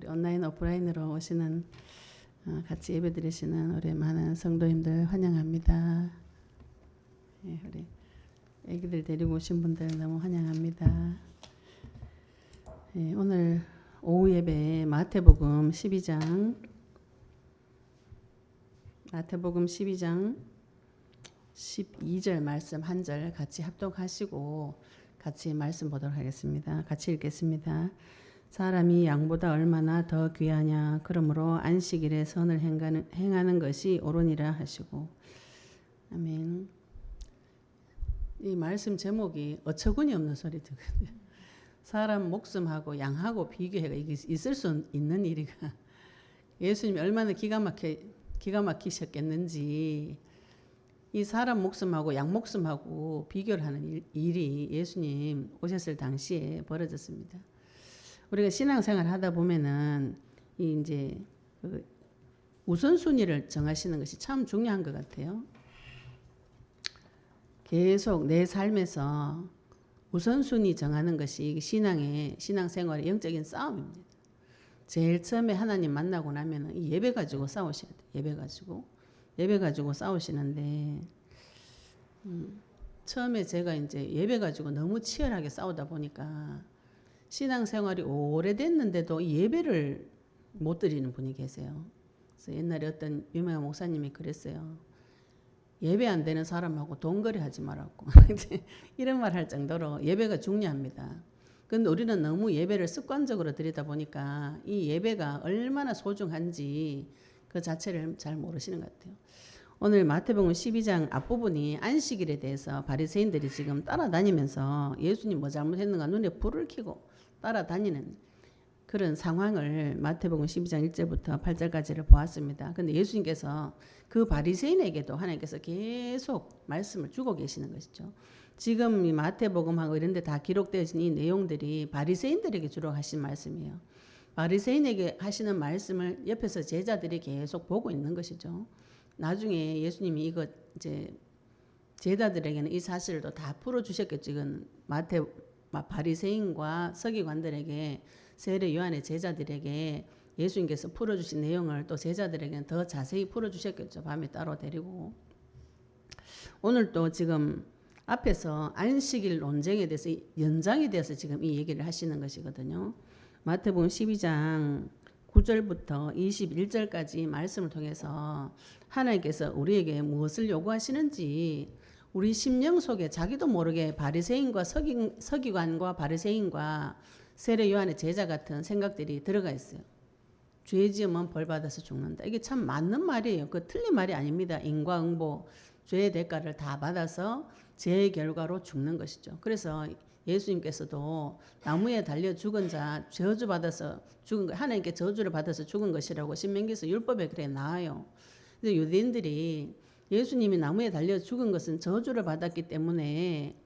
우리 온라인 오프라인으로 오시는 같이 예배드리시는 우리 많은 성도님들 환영합니다. 예, 우리 애기들 데리고 오신 분들 너무 환영합니다. 예, 오늘 오후 예배 마태복음 12장 12절 말씀 한 절 같이 합독하시고 같이 말씀 보도록 하겠습니다. 같이 읽겠습니다. 사람이 양보다 얼마나 더 귀하냐. 그러므로 안식일에 선을 행하는 것이 옳으니라 하시고. 아멘. 이 말씀 제목이 어처구니 없는 소리 듣거든요. 사람 목숨하고 양하고 비교해가 이게 있을 수 있는 일이가. 예수님이 얼마나 기가 막히셨겠는지. 이 사람 목숨하고 양 목숨하고 비교를 하는 일이 예수님 오셨을 당시에 벌어졌습니다. 우리가 신앙생활 하다 보면은 이제 우선순위를 정하시는 것이 참 중요한 것 같아요. 계속 내 삶에서 우선순위 정하는 것이 신앙생활의 영적인 싸움입니다. 제일 처음에 하나님 만나고 나면은 이 예배 가지고 싸우셔야 돼요. 예배 가지고 싸우시는데 처음에 제가 이제 예배 가지고 너무 치열하게 싸우다 보니까 신앙생활이 오래됐는데도 예배를 못 드리는 분이 계세요. 그래서 옛날에 어떤 유명한 목사님이 그랬어요. 예배 안 되는 사람하고 돈거래 하지 말라고. 이런 말 할 정도로 예배가 중요합니다. 그런데 우리는 너무 예배를 습관적으로 드리다 보니까 이 예배가 얼마나 소중한지 그 자체를 잘 모르시는 것 같아요. 오늘 마태복음 12장 앞부분이 안식일에 대해서 바리새인들이 지금 따라다니면서 예수님 뭐 잘못했는가 눈에 불을 켜고 따라다니는 그런 상황을 마태복음 12장 1절부터 8절까지를 보았습니다. 그런데 예수님께서 그 바리새인에게도 하나님께서 계속 말씀을 주고 계시는 것이죠. 지금 이 마태복음하고 이런 데 다 기록되어진 이 내용들이 바리새인들에게 주로 하신 말씀이에요. 바리새인에게 하시는 말씀을 옆에서 제자들이 계속 보고 있는 것이죠. 나중에 예수님이 이거 이제 제자들에게는 이 사실을 다 풀어주셨겠죠. 이건 바리새인과 서기관들에게 세례 요한의 제자들에게 예수님께서 풀어주신 내용을 또 제자들에게는 더 자세히 풀어주셨겠죠. 밤에 따로 데리고. 오늘 또 지금 앞에서 안식일 논쟁에 대해서 연장에 대해서 지금 이 얘기를 하시는 것이거든요. 마태복음 12장 9절부터 21절까지 말씀을 통해서 하나님께서 우리에게 무엇을 요구하시는지 우리 심령 속에 자기도 모르게 바리새인과 서기관과 바리새인과 세례 요한의 제자 같은 생각들이 들어가 있어요. 죄 지으면 벌 받아서 죽는다. 이게 참 맞는 말이에요. 그 틀린 말이 아닙니다. 인과응보, 죄의 대가를 다 받아서 죄의 결과로 죽는 것이죠. 그래서 예수님께서도 나무에 달려 죽은 자 저주받아서 죽은 거 하나님께 저주를 받아서 죽은 것이라고 신명기서 율법에 그래 나와요. 근데 유대인들이 예수님이 나무에 달려 죽은 것은 저주를 받았기 때문에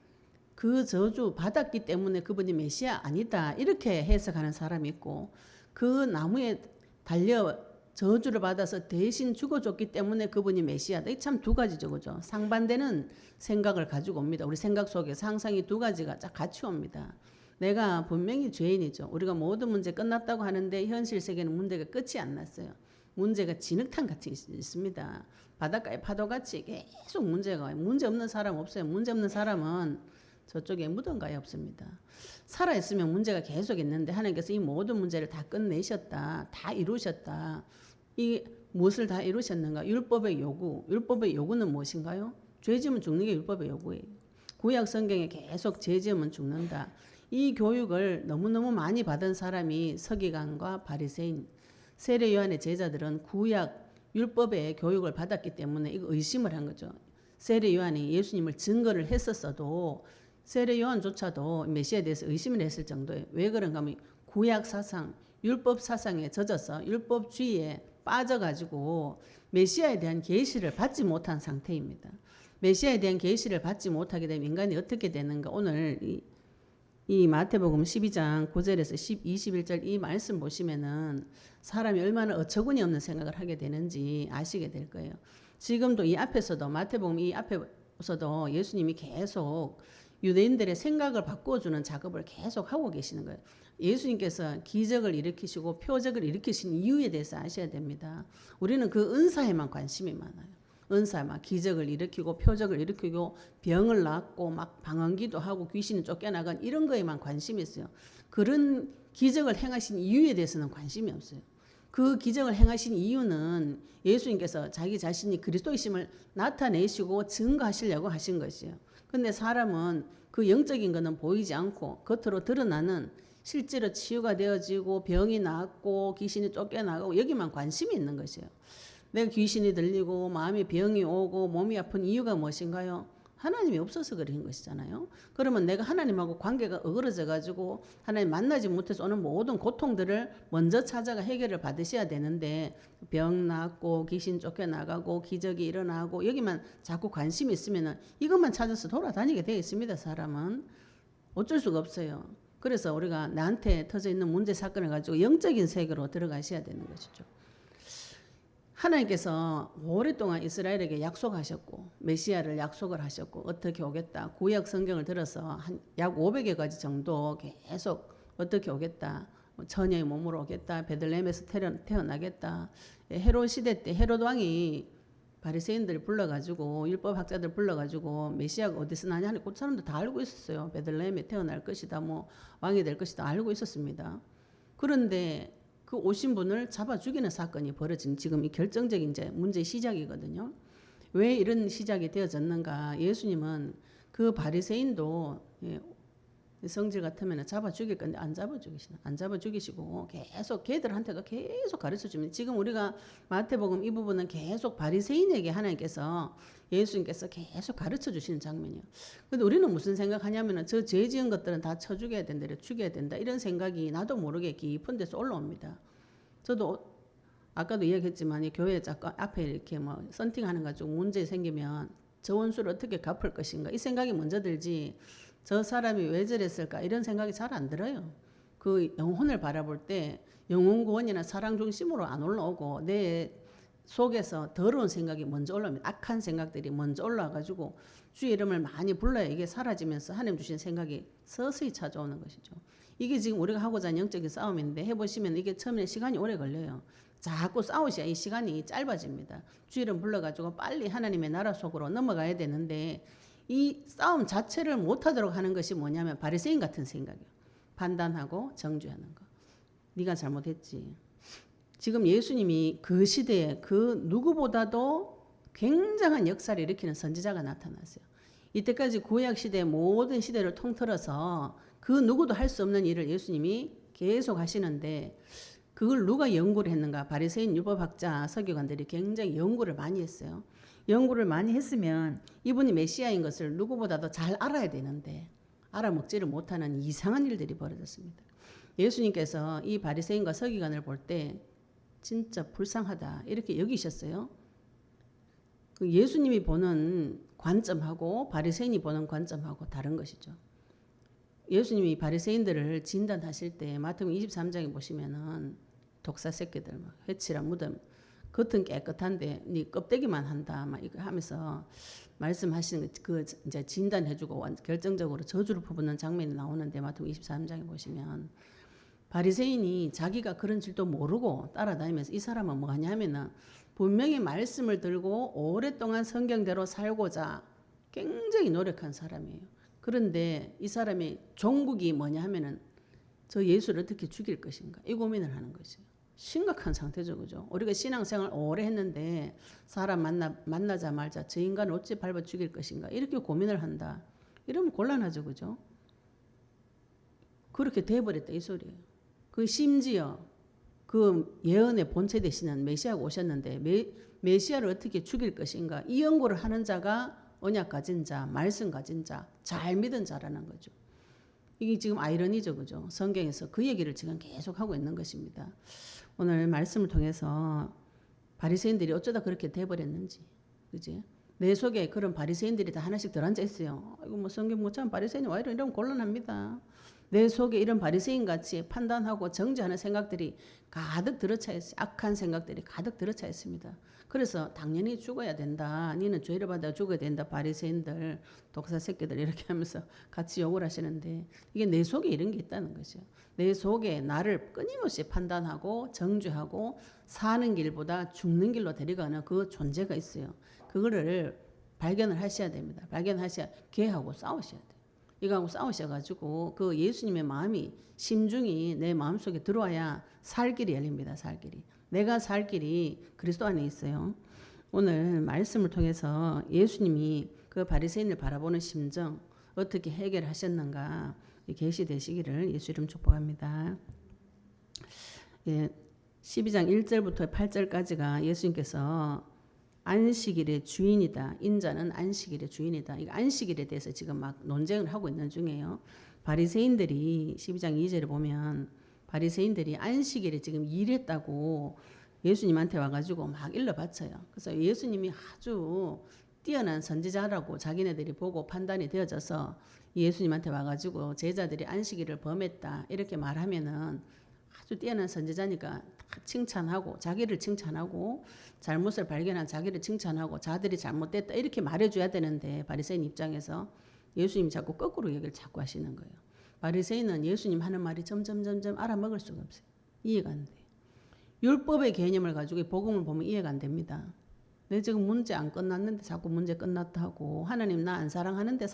그 저주 받았기 때문에 그분이 메시아 아니다 이렇게 해석하는 사람이 있고 그 나무에 달려 저주를 받아서 대신 죽어줬기 때문에 그분이 메시아다. 이 참 두 가지죠, 그죠? 상반되는 생각을 가지고 옵니다. 우리 생각 속에서 항상 이 두 가지가 같이 옵니다. 내가 분명히 죄인이죠. 우리가 모든 문제 끝났다고 하는데 현실 세계는 문제가 끝이 안 났어요. 문제가 진흙탕 같이 있습니다. 바닷가에 파도같이 계속 문제가 와요. 문제 없는 사람 없어요. 문제 없는 사람은 저쪽에 무덤가에 없습니다. 살아있으면 문제가 계속 있는데 하나님께서 이 모든 문제를 다 끝내셨다. 다 이루셨다. 이 무엇을 다 이루셨는가? 율법의 요구. 율법의 요구는 무엇인가요? 죄 지으면 죽는 게 율법의 요구예요. 구약 성경에 계속 죄 지으면 죽는다. 이 교육을 너무너무 많이 받은 사람이 서기관과 바리새인, 세례 요한의 제자들은 구약 율법의 교육을 받았기 때문에 이거 의심을 한 거죠. 세례 요한이 예수님을 증거를 했었어도 세례 요한조차도 메시아에 대해서 의심을 했을 정도예요. 왜 그런가 하면 구약 사상, 율법 사상에 젖어서 율법주의에 빠져가지고 메시아에 대한 계시를 받지 못한 상태입니다. 메시아에 대한 계시를 받지 못하게 되면 인간이 어떻게 되는가? 오늘 이 마태복음 12장 9절에서 21절 이 말씀 보시면은 사람이 얼마나 어처구니 없는 생각을 하게 되는지 아시게 될 거예요. 지금도 이 앞에서도 마태복음 이 앞에서도 예수님이 계속 유대인들의 생각을 바꿔주는 작업을 계속 하고 계시는 거예요. 예수님께서 기적을 일으키시고 표적을 일으키신 이유에 대해서 아셔야 됩니다. 우리는 그 은사에만 관심이 많아요. 은사만 기적을 일으키고 표적을 일으키고 병을 낫고 막 방언기도 하고 귀신이 쫓겨나간 이런 거에만 관심이 있어요. 그런 기적을 행하신 이유에 대해서는 관심이 없어요. 그 기적을 행하신 이유는 예수님께서 자기 자신이 그리스도이심을 나타내시고 증거하시려고 하신 것이에요. 근데 사람은 그 영적인 거는 보이지 않고 겉으로 드러나는 실제로 치유가 되어지고 병이 낫고 귀신이 쫓겨나가고 여기만 관심이 있는 것이에요. 내가 귀신이 들리고 마음에 병이 오고 몸이 아픈 이유가 무엇인가요? 하나님이 없어서 그런 것이잖아요. 그러면 내가 하나님하고 관계가 어그러져 가지고 하나님 만나지 못해서 오는 모든 고통들을 먼저 찾아가 해결을 받으셔야 되는데 병 낫고 귀신 쫓겨나가고 기적이 일어나고 여기만 자꾸 관심이 있으면 이것만 찾아서 돌아다니게 되어 있습니다. 사람은 어쩔 수가 없어요. 그래서 우리가 나한테 터져 있는 문제 사건을 가지고 영적인 세계로 들어가셔야 되는 것이죠. 하나님께서 오랫동안 이스라엘에게 약속하셨고 메시아를 약속을 하셨고 어떻게 오겠다. 구약 성경을 들어서 한 약 500여 가지 정도 계속 어떻게 오겠다. 처녀의 몸으로 오겠다. 베들레헴에서 태어나겠다. 헤롯 시대 때 헤롯 왕이 바리새인들을 불러가지고 율법학자들 불러가지고 메시아가 어디서 나냐 하는 그 사람들 다 알고 있었어요. 베들레헴에 태어날 것이다. 뭐 왕이 될 것이다. 알고 있었습니다. 그런데 그 오신 분을 잡아 죽이는 사건이 벌어진 지금 이 결정적인 이제 문제의 시작이거든요. 왜 이런 시작이 되어졌는가? 예수님은 그 바리새인도 성질 같으면 잡아 죽일 건데 안 잡아 죽이시고 계속 걔들한테도 계속 가르쳐 줍니다. 지금 우리가 마태복음 이 부분은 계속 바리새인에게 하나님께서 예수님께서 계속 가르쳐 주시는 장면이에요. 근데 우리는 무슨 생각하냐면은 저 죄 지은 것들은 다 쳐 죽여야 된다, 죽여야 된다 이런 생각이 나도 모르게 깊은 데서 올라옵니다. 저도 아까도 이야기했지만 이 교회 자꾸 앞에 이렇게 뭐 썬팅하는 가지고 문제 생기면 저 원수를 어떻게 갚을 것인가 이 생각이 먼저 들지. 저 사람이 왜 저랬을까 이런 생각이 잘 안 들어요. 그 영혼을 바라볼 때 영혼 구원이나 사랑 중심으로 안 올라오고 내 속에서 더러운 생각이 먼저 올라옵니다. 악한 생각들이 먼저 올라와가지고 주의 이름을 많이 불러야 이게 사라지면서 하나님 주신 생각이 서서히 찾아오는 것이죠. 이게 지금 우리가 하고자 하는 영적인 싸움인데 해보시면 이게 처음에 시간이 오래 걸려요. 자꾸 싸우셔야 이 시간이 짧아집니다. 주의 이름 불러가지고 빨리 하나님의 나라 속으로 넘어가야 되는데 이 싸움 자체를 못하도록 하는 것이 뭐냐면 바리새인 같은 생각이에요. 판단하고 정죄하는 거. 네가 잘못했지. 지금 예수님이 그 시대에 그 누구보다도 굉장한 역사를 일으키는 선지자가 나타났어요. 이때까지 구약 시대의 모든 시대를 통틀어서 그 누구도 할 수 없는 일을 예수님이 계속 하시는데 그걸 누가 연구를 했는가? 바리새인 율법학자 서기관들이 굉장히 연구를 많이 했어요. 연구를 많이 했으면 이분이 메시아인 것을 누구보다도 잘 알아야 되는데 알아먹지를 못하는 이상한 일들이 벌어졌습니다. 예수님께서 이 바리새인과 서기관을 볼 때 진짜 불쌍하다 이렇게 여기셨어요. 그 예수님이 보는 관점하고 바리새인이 보는 관점하고 다른 것이죠. 예수님이 바리새인들을 진단하실 때 마태복음 23장에 보시면은 독사 새끼들 막 회칠한 무덤 겉은 깨끗한데 네 껍데기만 한다 막 이거 하면서 말씀하시는 그 이제 진단해주고 결정적으로 저주를 퍼붓는 장면이 나오는데 마태복음 23장에 보시면 바리새인이 자기가 그런 줄도 모르고 따라다니면서 이 사람은 뭐 하냐면은 분명히 말씀을 들고 오랫동안 성경대로 살고자 굉장히 노력한 사람이에요. 그런데 이 사람의 종국이 뭐냐 하면은 저 예수를 어떻게 죽일 것인가 이 고민을 하는 거죠. 심각한 상태죠. 그죠? 우리가 신앙생활 오래 했는데 사람 만나자 말자 저 인간을 어찌 밟아 죽일 것인가 이렇게 고민을 한다. 이러면 곤란하죠. 그죠? 그렇게 돼버렸다 이 소리예요. 그 심지어 그 예언의 본체 되시는 메시아가 오셨는데 메시아를 어떻게 죽일 것인가 이 연구를 하는 자가 언약 가진 자, 말씀 가진 자, 잘 믿은 자라는 거죠. 이게 지금 아이러니죠. 그죠? 성경에서 그 얘기를 지금 계속 하고 있는 것입니다. 오늘 말씀을 통해서 바리새인들이 어쩌다 그렇게 돼버렸는지, 그지? 내 속에 그런 바리새인들이 다 하나씩 들어앉아 있어요. 이거 뭐 성경 못 찾으면 바리새인이 와 이러면 곤란합니다. 내 속에 이런 바리새인 같이 판단하고 정죄하는 생각들이 가득 들어차 있어요. 악한 생각들이 가득 들어차 있습니다. 그래서 당연히 죽어야 된다. 니는 죄를 받아 죽어야 된다. 바리새인들, 독사 새끼들 이렇게 하면서 같이 욕을 하시는데 이게 내 속에 이런 게 있다는 거죠. 내 속에 나를 끊임없이 판단하고 정죄하고 사는 길보다 죽는 길로 데려가는 그 존재가 있어요. 그거를 발견을 하셔야 됩니다. 발견하셔야 걔하고 싸우셔야 돼요. 이거하고 싸우셔가지고 그 예수님의 마음이 심중이 내 마음속에 들어와야 살 길이 열립니다. 살 길이. 내가 살 길이 그리스도 안에 있어요. 오늘 말씀을 통해서 예수님이 그 바리새인을 바라보는 심정 어떻게 해결하셨는가 계시되시기를 예수 이름 축복합니다. 12장 1절부터 8절까지가 예수님께서 안식일의 주인이다. 인자는 안식일의 주인이다. 이 안식일에 대해서 지금 막 논쟁을 하고 있는 중이에요. 바리새인들이 12장 2절에 보면 바리새인들이 안식일에 지금 일했다고 예수님한테 와가지고 막 일러 바쳐요. 그래서 예수님이 아주 뛰어난 선지자라고 자기네들이 보고 판단이 되어져서 예수님한테 와가지고 제자들이 안식일을 범했다 이렇게 말하면은 아주 뛰어난 선지자니까 칭찬하고 자기를 칭찬하고 잘못을 발견한 자기를 칭찬하고 자들이 잘못됐다 이렇게 말해줘야 되는데 바리새인 입장에서 예수님이 자꾸 거꾸로 얘기를 자꾸 하시는 거예요. 바리새인은 예수님 하는 말이 점점 알아먹을 수가 없어요. 이해가 안 돼요. 율법의 개념을 가지고 복음을 보면 이해가 안 됩니다. 내 지금 문제 안 끝났는데 자꾸 문제 끝났다 하고 하나님 나 안 사랑하는데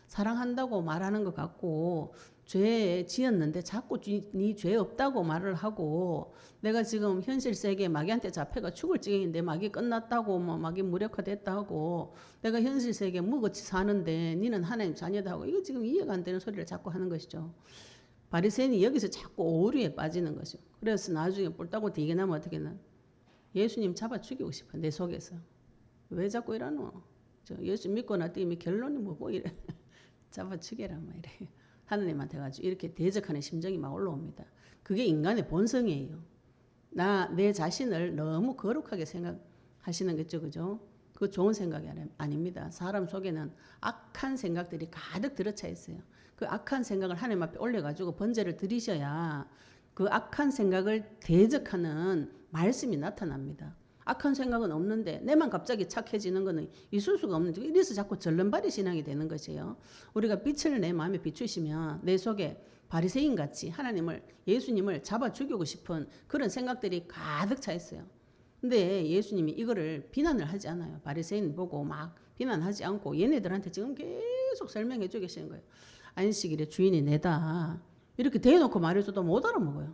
사랑한다고 말하는 것 같고 죄 지었는데 자꾸 네 죄 없다고 말을 하고 내가 지금 현실 세계에 마귀한테 잡혀가 죽을 지경인데 마귀 끝났다고 뭐 마귀 무력화됐다 하고 내가 현실 세계에 무같이 사는데 니는 하나님 자녀다 하고 이거 지금 이해가 안 되는 소리를 자꾸 하는 것이죠. 바리새인이 여기서 자꾸 오류에 빠지는 것이죠. 그래서 나중에 뿔따고 뒤게 나면 어떻게 나? 예수님 잡아 죽이고 싶어 내 속에서. 왜 자꾸 이러노? 저 예수 믿고 나더니 결론이 뭐고 이래. 잡아 죽여라 막 이래. 하나님한테 가지고 이렇게 대적하는 심정이 막 올라옵니다. 그게 인간의 본성이에요. 내 자신을 너무 거룩하게 생각하시는 거죠, 그죠? 그거 좋은 생각이 아닙니다. 사람 속에는 악한 생각들이 가득 들어차 있어요. 그 악한 생각을 하나님 앞에 올려가지고 번제를 드리셔야 그 악한 생각을 대적하는 말씀이 나타납니다. 악한 생각은 없는데 내만 갑자기 착해지는 것은 있을 수가 없는데 이래서 자꾸 절름발이 신앙이 되는 것이에요. 우리가 빛을 내 마음에 비추시면 내 속에 바리새인같이 하나님을 예수님을 잡아 죽이고 싶은 그런 생각들이 가득 차 있어요. 근데 예수님이 이거를 비난을 하지 않아요. 바리새인 보고 막 비난하지 않고 얘네들한테 지금 계속 설명해 주고 계시는 거예요. 안식일의 주인이 내다. 이렇게 대놓고 말해줘도 못 알아먹어요.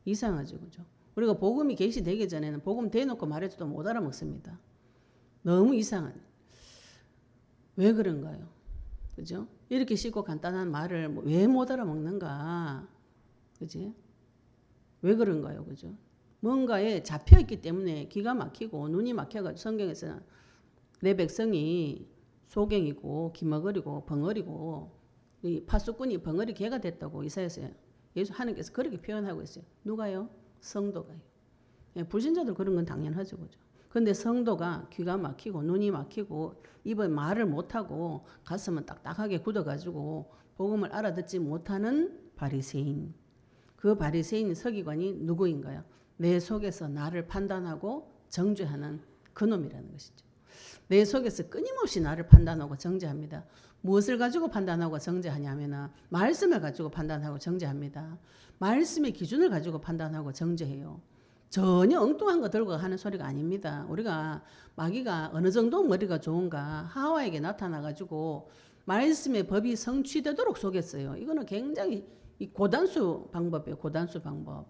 이상하죠, 그죠? 우리가 복음이 계시되기 전에는 복음 대놓고 말해줘도 못 알아먹습니다. 너무 이상한. 왜 그런가요? 그죠? 이렇게 쉽고 간단한 말을 왜 못 알아먹는가? 그지? 왜 그런가요? 그죠? 뭔가에 잡혀있기 때문에 기가 막히고 눈이 막혀가지고 성경에서는 내 백성이 소경이고 기머거리고 벙어리고 이 파수꾼이 벙어리 개가 됐다고 이사야서 예수 하나님께서 그렇게 표현하고 있어요. 누가요? 성도가요. 예, 불신자들 그런 건 당연하죠. 그죠? 근데 성도가 귀가 막히고 눈이 막히고 입에 말을 못하고 가슴은 딱딱하게 굳어가지고 복음을 알아듣지 못하는 바리새인. 그 바리새인 서기관이 누구인가요? 내 속에서 나를 판단하고 정죄하는 그놈이라는 것이죠. 내 속에서 끊임없이 나를 판단하고 정죄합니다. 무엇을 가지고 판단하고 정죄하냐면 말씀을 가지고 판단하고 정죄합니다. 말씀의 기준을 가지고 판단하고 정죄해요. 전혀 엉뚱한 거 들고 하는 소리가 아닙니다. 우리가 마귀가 어느 정도 머리가 좋은가 하와에게 나타나가지고 말씀의 법이 성취되도록 속였어요. 이거는 굉장히 고단수 방법이에요. 고단수 방법.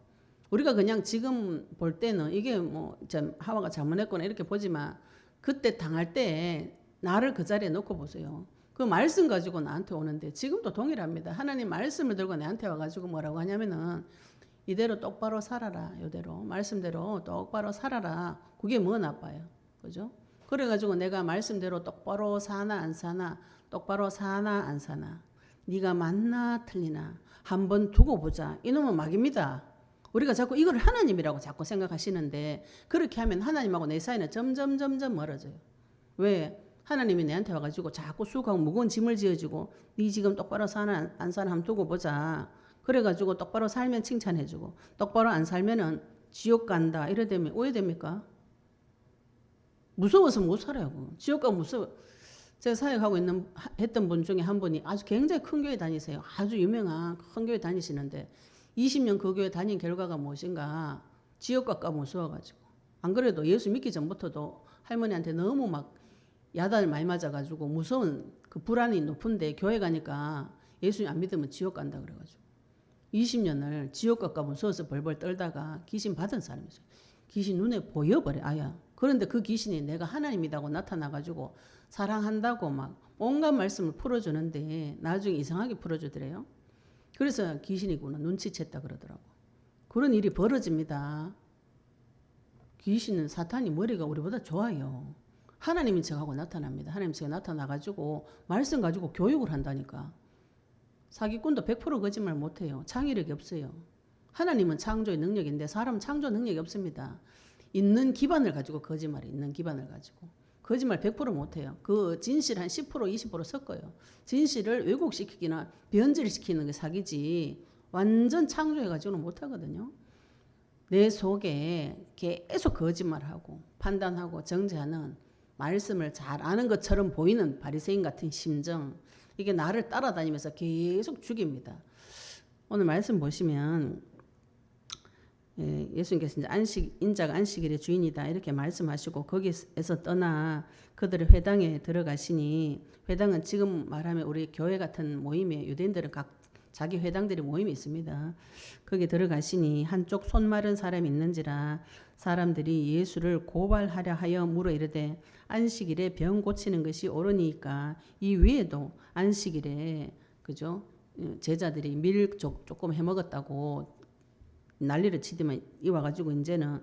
우리가 그냥 지금 볼 때는 이게 뭐 하와가 잘못했거나 이렇게 보지만 그때 당할 때 나를 그 자리에 놓고 보세요. 그 말씀 가지고 나한테 오는데 지금도 동일합니다. 하나님 말씀을 들고 나한테 와가지고 뭐라고 하냐면은 이대로 똑바로 살아라. 이대로 말씀대로 똑바로 살아라. 그게 뭐 나빠요. 그죠? 그래가지고 내가 말씀대로 똑바로 사나 안 사나 똑바로 사나 안 사나 네가 맞나 틀리나 한번 두고 보자. 이놈은 마귀입니다. 우리가 자꾸 이걸 하나님이라고 자꾸 생각하시는데 그렇게 하면 하나님하고 내 사이는 점점 멀어져요. 왜? 하나님이 내한테 와가지고 자꾸 수고하고 무거운 짐을 지어주고 네 지금 똑바로 사나 안 사나 한번 두고 보자. 그래가지고 똑바로 살면 칭찬해주고 똑바로 안 살면은 지옥 간다 이러되면 오해됩니까? 무서워서 못 살아요. 지옥 가면 무서워. 제가 사역하고 했던 분 중에 한 분이 아주 굉장히 큰 교회 다니세요. 아주 유명한 큰 교회 다니시는데 20년 그 교회 다닌 결과가 무엇인가? 지옥 갈까 무서워가지고. 안 그래도 예수 믿기 전부터도 할머니한테 너무 막 야단을 많이 맞아가지고 무서운 그 불안이 높은데 교회 가니까 예수님 안 믿으면 지옥 간다 그래가지고 20년을 지옥 갈까 무서워서 벌벌 떨다가 귀신 받은 사람이죠. 귀신 눈에 보여버려 아야. 그런데 그 귀신이 내가 하나님이라고 나타나가지고 사랑한다고 막 온갖 말씀을 풀어주는데 나중에 이상하게 풀어주더래요. 그래서 귀신이구나 눈치챘다 그러더라고. 그런 일이 벌어집니다. 귀신은 사탄이 머리가 우리보다 좋아요. 하나님인 척하고 나타납니다. 하나님 척 나타나가지고 말씀 가지고 교육을 한다니까. 사기꾼도 100% 거짓말 못해요. 창의력이 없어요. 하나님은 창조의 능력인데 사람은 창조 능력이 없습니다. 있는 기반을 가지고 거짓말이 있는 기반을 가지고. 거짓말 100% 못해요. 그 진실 한 10% 20% 섞어요. 진실을 왜곡시키기나 변질시키는 게 사기지 완전 창조해가지고는 못하거든요. 내 속에 계속 거짓말하고 판단하고 정죄하는 말씀을 잘 아는 것처럼 보이는 바리새인 같은 심정 이게 나를 따라다니면서 계속 죽입니다. 오늘 말씀 보시면 예수님께서 이제 인자가 안식일의 주인이다 이렇게 말씀하시고 거기에서 떠나 그들의 회당에 들어가시니 회당은 지금 말하면 우리 교회 같은 모임에 유대인들은 각 자기 회당들이 모임이 있습니다. 거기 들어가시니 한쪽 손 마른 사람이 있는지라 사람들이 예수를 고발하려 하여 물어 이르되 안식일에 병 고치는 것이 옳으니까 이 외에도 안식일에 그죠 제자들이 밀 조금 해먹었다고 난리를 치더만 이 와가지고 이제는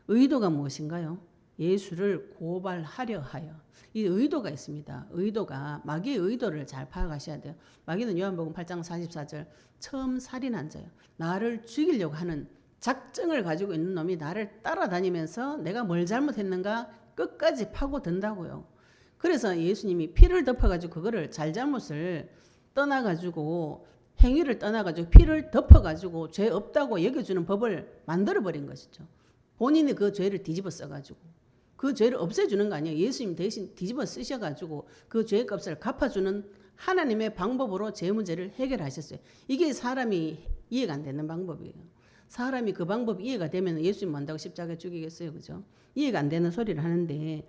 의도가 무엇인가요? 예수를 고발하려 하여 이 의도가 있습니다. 의도가 마귀의 의도를 잘 파악하셔야 돼요. 마귀는 요한복음 8장 44절 처음 살인한 자요. 나를 죽이려고 하는 작정을 가지고 있는 놈이 나를 따라다니면서 내가 뭘 잘못했는가 끝까지 파고든다고요. 그래서 예수님이 피를 덮어가지고 그거를 잘잘못을 떠나가지고 행위를 떠나가지고 피를 덮어가지고 죄 없다고 여겨주는 법을 만들어버린 것이죠. 본인이 그 죄를 뒤집어 써가지고 그 죄를 없애주는 거 아니에요. 예수님 대신 뒤집어 쓰셔가지고 그 죄값을 갚아주는 하나님의 방법으로 죄 문제를 해결하셨어요. 이게 사람이 이해가 안 되는 방법이에요. 사람이 그 방법이 이해가 되면 예수님 만다고 십자가에 죽이겠어요. 그죠? 이해가 안 되는 소리를 하는데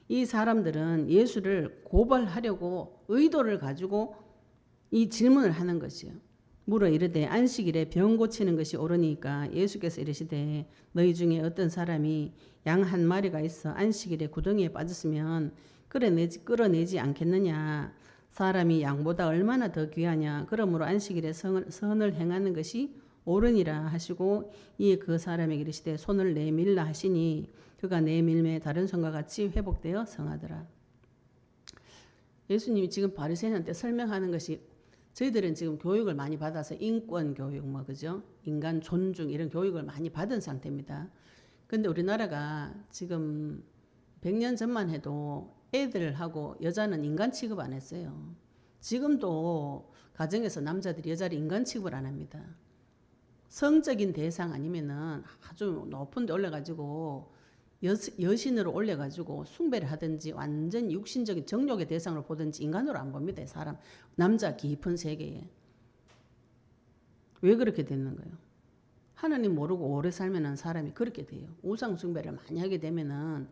이 사람들은 예수를 고발하려고 의도를 가지고 이 질문을 하는 것이요. 물어 이르되 안식일에 병 고치는 것이 옳으니까 예수께서 이르시되 너희 중에 어떤 사람이 양 한 마리가 있어 안식일에 구덩이에 빠졌으면 끌어내지 않겠느냐. 사람이 양보다 얼마나 더 귀하냐. 그러므로 안식일에 선을 행하는 것이 옳으니라 하시고 이에 그 사람에게 이르시되 손을 내밀라 하시니 그가 내밀매 다른 손과 같이 회복되어 성하더라. 예수님이 지금 바리새인한테 설명하는 것이 저희들은 지금 교육을 많이 받아서 인권 교육 뭐 그죠? 인간 존중 이런 교육을 많이 받은 상태입니다. 근데 우리나라가 지금 100년 전만 해도 애들하고 여자는 인간 취급 안 했어요. 지금도 가정에서 남자들이 여자를 인간 취급을 안 합니다. 성적인 대상 아니면은 아주 높은 데 올려가지고 여신으로 올려가지고 숭배를 하든지 완전 육신적인 정욕의 대상으로 보든지 인간으로 안 봅니다. 사람 남자 깊은 세계에. 왜 그렇게 되는 거예요? 하나님 모르고 오래 살면은 사람이 그렇게 돼요. 우상 숭배를 많이 하게 되면은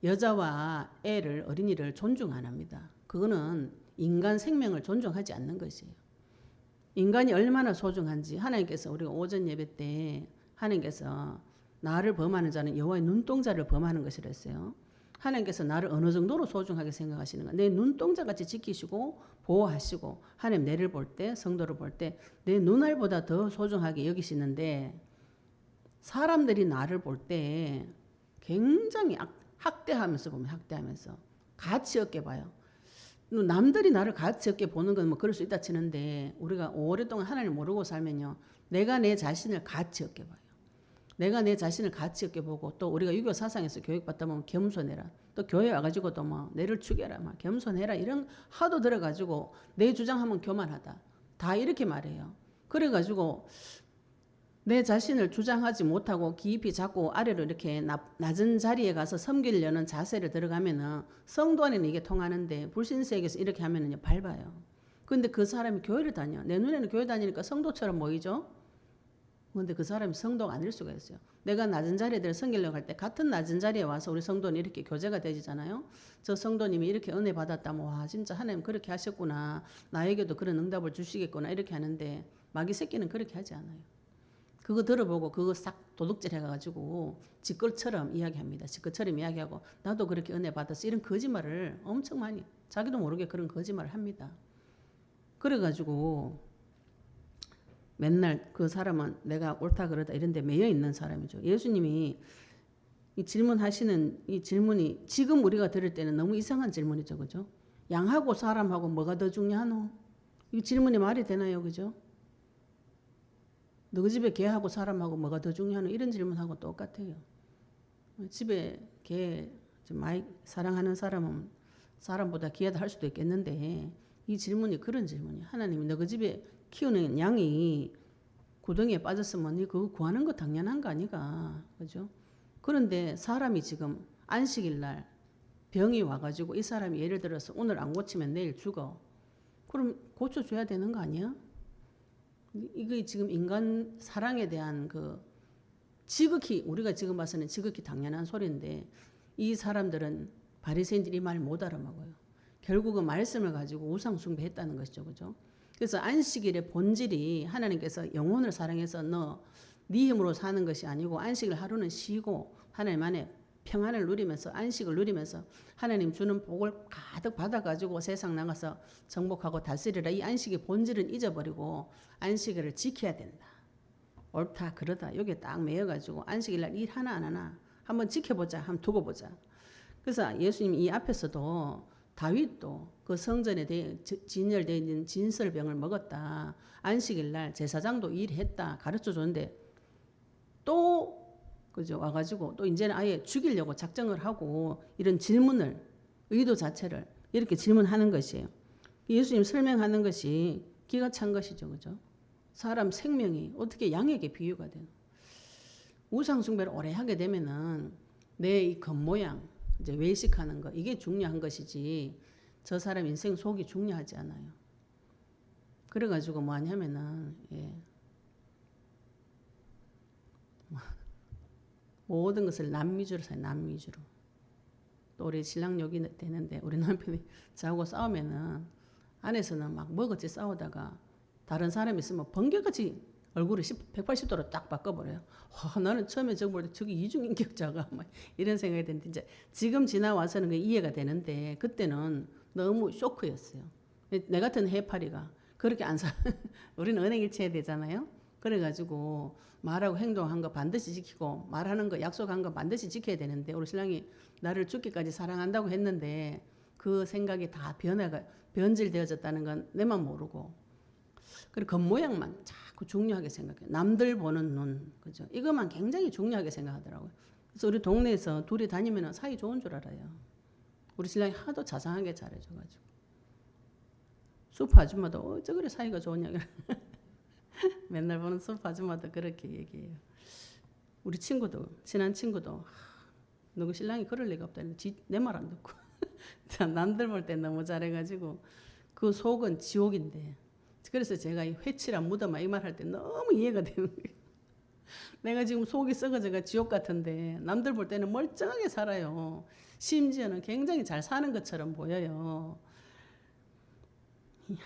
여자와 애를 어린이를 존중 안 합니다. 그거는 인간 생명을 존중하지 않는 것이에요. 인간이 얼마나 소중한지 하나님께서 우리가 오전 예배 때 하나님께서 나를 범하는 자는 여호와의 눈동자를 범하는 것이라 했어요. 하나님께서 나를 어느 정도로 소중하게 생각하시는가. 내 눈동자같이 지키시고 보호하시고 하나님 내를 볼 때 성도를 볼 때 내 눈알보다 더 소중하게 여기시는데 사람들이 나를 볼 때 굉장히 학대하면서 보면 학대하면서 가치 없게 봐요. 남들이 나를 가치 없게 보는 건 뭐 그럴 수 있다 치는데 우리가 오랫동안 하나님을 모르고 살면요. 내가 내 자신을 가치 없게 봐요. 내가 내 자신을 가치 있게 보고 또 우리가 유교 사상에서 교육받다 보면 겸손해라. 또 교회 와가지고도 뭐 내를 죽여라, 막 겸손해라 이런 하도 들어가지고 내 주장하면 교만하다. 다 이렇게 말해요. 그래가지고 내 자신을 주장하지 못하고 깊이 잡고 아래로 이렇게 낮은 자리에 가서 섬기려는 자세를 들어가면은 성도 안에는 이게 통하는데 불신세계에서 이렇게 하면은요 밟아요. 근데 그 사람이 교회를 다녀. 내 눈에는 교회 다니니까 성도처럼 보이죠? 근데 그 사람이 성도가 아닐 수가 있어요. 내가 낮은 자리에 들어 섬기려고 할 때 같은 낮은 자리에 와서 우리 성도는 이렇게 교제가 되지잖아요. 저 성도님이 이렇게 은혜 받았다면 와 진짜 하나님 그렇게 하셨구나. 나에게도 그런 응답을 주시겠구나 이렇게 하는데 마귀 새끼는 그렇게 하지 않아요. 그거 들어보고 그거 싹 도둑질 해가지고 지껄처럼 이야기합니다. 지껄처럼 이야기하고 나도 그렇게 은혜 받았어. 이런 거짓말을 엄청 많이 자기도 모르게 그런 거짓말을 합니다. 그래가지고 맨날 그 사람은 내가 옳다 그러다 이런 데 매여 있는 사람이죠. 예수님이 이 질문하시는 이 질문이 지금 우리가 들을 때는 너무 이상한 질문이죠. 그죠? 양하고 사람하고 뭐가 더 중요하노? 이 질문이 말이 되나요? 그죠? 너 집에 개하고 사람하고 뭐가 더 중요하노? 이런 질문하고 똑같아요. 집에 개 많이 사랑하는 사람은 사람보다 귀하다 할 수도 있겠는데 이 질문이 그런 질문이야. 하나님이 너 그 집에 키우는 양이 구덩이에 빠졌으면 니 그거 구하는 거 당연한 거 아니가. 그죠? 그런데 사람이 지금 안식일 날 병이 와가지고 이 사람이 예를 들어서 오늘 안 고치면 내일 죽어. 그럼 고쳐줘야 되는 거 아니야? 이게 지금 인간 사랑에 대한 그 지극히 우리가 지금 봐서는 지극히 당연한 소리인데 이 사람들은 바리새인들이 이 말 못 알아먹어요. 결국은 말씀을 가지고 우상 숭배했다는 것이죠. 그죠? 그래서 안식일의 본질이 하나님께서 영혼을 사랑해서 네 힘으로 사는 것이 아니고 안식일 하루는 쉬고 하나님 안에 평안을 누리면서 안식을 누리면서 하나님 주는 복을 가득 받아가지고 세상 나가서 정복하고 다스리라. 이 안식의 본질은 잊어버리고 안식일을 지켜야 된다. 옳다 그러다 여기에 딱 매여가지고 안식일 날 일 하나 안 하나 한번 지켜보자 한번 두고 보자. 그래서 예수님이 이 앞에서도 다윗도 그 성전에 진열되어 있는 진설병을 먹었다. 안식일 날 제사장도 일했다. 가르쳐 줬는데 또 그죠 와가지고 또 이제는 아예 죽이려고 작정을 하고 이런 질문을 의도 자체를 이렇게 질문하는 것이에요. 예수님 설명하는 것이 기가 찬 것이죠. 그죠? 사람 생명이 어떻게 양에게 비유가 되는? 우상 숭배를 오래 하게 되면은 내 이 겉모양 이제 외식하는 거 이게 중요한 것이지 저 사람 인생 속이 중요하지 않아요. 그래가지고 뭐 하냐면은 모든 것을 남미주로 사요. 남미주로. 또 우리 신랑 여기 되는데 우리 남편이 저하고 싸우면은 안에서는 막 뭐같이 싸우다가 다른 사람이 있으면 번개같이 얼굴을 180도로 딱 바꿔버려요. 나는 처음에 저거 볼 때 저기 이중인격자가 막 이런 생각이 드는데 이제 지금 지나와서는 그게 이해가 되는데 그때는 너무 쇼크였어요. 내 같은 해파리가 그렇게 안 사. 우리는 은행 일치해야 되잖아요. 그래가지고 말하고 행동한 거 반드시 지키고 말하는 거 약속한 거 반드시 지켜야 되는데 우리 신랑이 나를 죽기까지 사랑한다고 했는데 그 생각이 다 변질되어졌다는 건 내만 모르고 그리고 겉모양만 자꾸 중요하게 생각해요. 남들 보는 눈, 그죠? 이것만 굉장히 중요하게 생각하더라고요. 그래서 우리 동네에서 둘이 다니면 사이 좋은 줄 알아요. 우리 신랑이 하도 자상하게 잘해줘가지고 슈퍼 아줌마도 어쩌 그래 사이가 좋으냐 맨날 보는 슈퍼 아줌마도 그렇게 얘기해요. 우리 친구도 친한 친구도 누구 신랑이 그럴 리가 없다. 내 말 안 듣고 남들 볼 때 너무 잘해가지고 그 속은 지옥인데 그래서 제가 이 회칠한 무덤아 이 말 할 때 너무 이해가 되는 거예요. 내가 지금 속이 썩어져가 지옥 같은데 남들 볼 때는 멀쩡하게 살아요. 심지어는 굉장히 잘 사는 것처럼 보여요.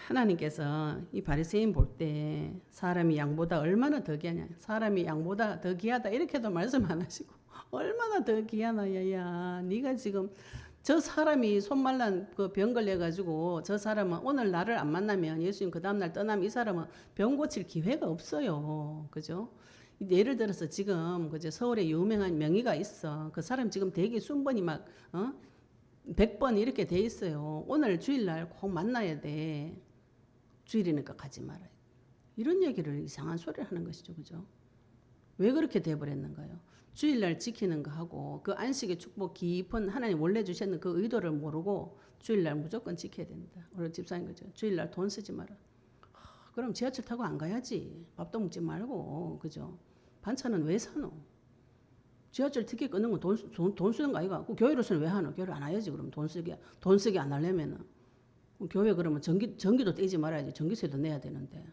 하나님께서 이 바리새인 볼 때 사람이 양보다 얼마나 더 귀하냐. 사람이 양보다 더 귀하다 이렇게도 말씀 안 하시고 얼마나 더 귀하나 야야. 네가 지금 저 사람이 손말란 그 병 걸려가지고 저 사람은 오늘 나를 안 만나면 예수님 그 다음날 떠나면 이 사람은 병 고칠 기회가 없어요. 그죠? 예를 들어서 지금 그죠? 서울에 유명한 명의가 있어. 그 사람 지금 대기 순번이 막 100번 이렇게 돼 있어요. 오늘 주일날 꼭 만나야 돼. 주일이니까 가지 말아요. 이런 얘기를 이상한 소리를 하는 것이죠. 그죠? 왜 그렇게 돼버렸는가요? 주일날 지키는 거 하고 그 안식의 축복 깊은 하나님 원래 주셨는 그 의도를 모르고 주일날 무조건 지켜야 된다. 우리 집사님 그죠? 주일날 돈 쓰지 마라. 그럼 지하철 타고 안 가야지. 밥도 먹지 말고 그죠? 반찬은 왜 사노? 지하철 티켓 끊는 건 돈 쓰는 거 아이가? 그 교회로서는 왜 하노? 교회를 안 해야지. 그럼 돈 쓰게 안 하려면은 교회 그러면 전기도 떼지 말아야지. 전기세도 내야 되는데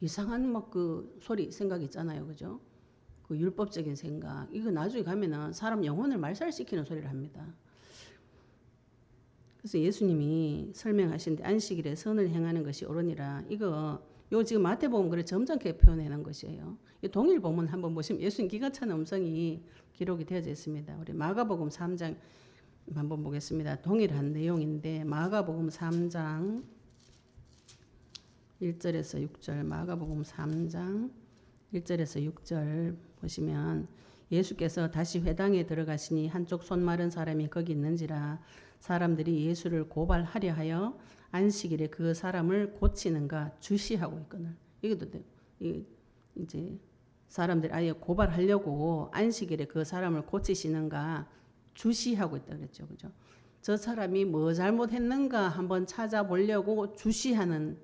이상한 막 그 소리 생각 있잖아요, 그죠? 그 율법적인 생각 이거 나중에 가면은 사람 영혼을 말살시키는 소리를 합니다. 그래서 예수님이 설명하신데 안식일에 선을 행하는 것이 옳으니라. 이거 요 지금 마태복음 그래 점잖게 표현해놓은 것이에요. 이 동일 본문 한번 보시면 예수님 기가 찬 음성이 기록이 되어져 있습니다. 우리 마가복음 3장 한번 보겠습니다. 동일한 내용인데 마가복음 3장 1절에서 6절 마가복음 3장 1절에서 6절 보시면 예수께서 다시 회당에 들어가시니 한쪽 손 마른 사람이 거기 있는지라 사람들이 예수를 고발하려 하여 안식일에 그 사람을 고치는가 주시하고 있거늘. 이것도 이제 사람들이 아예 고발하려고 안식일에 그 사람을 고치시는가 주시하고 있다 그랬죠. 그죠? 저 사람이 뭐 잘못했는가 한번 찾아보려고 주시하는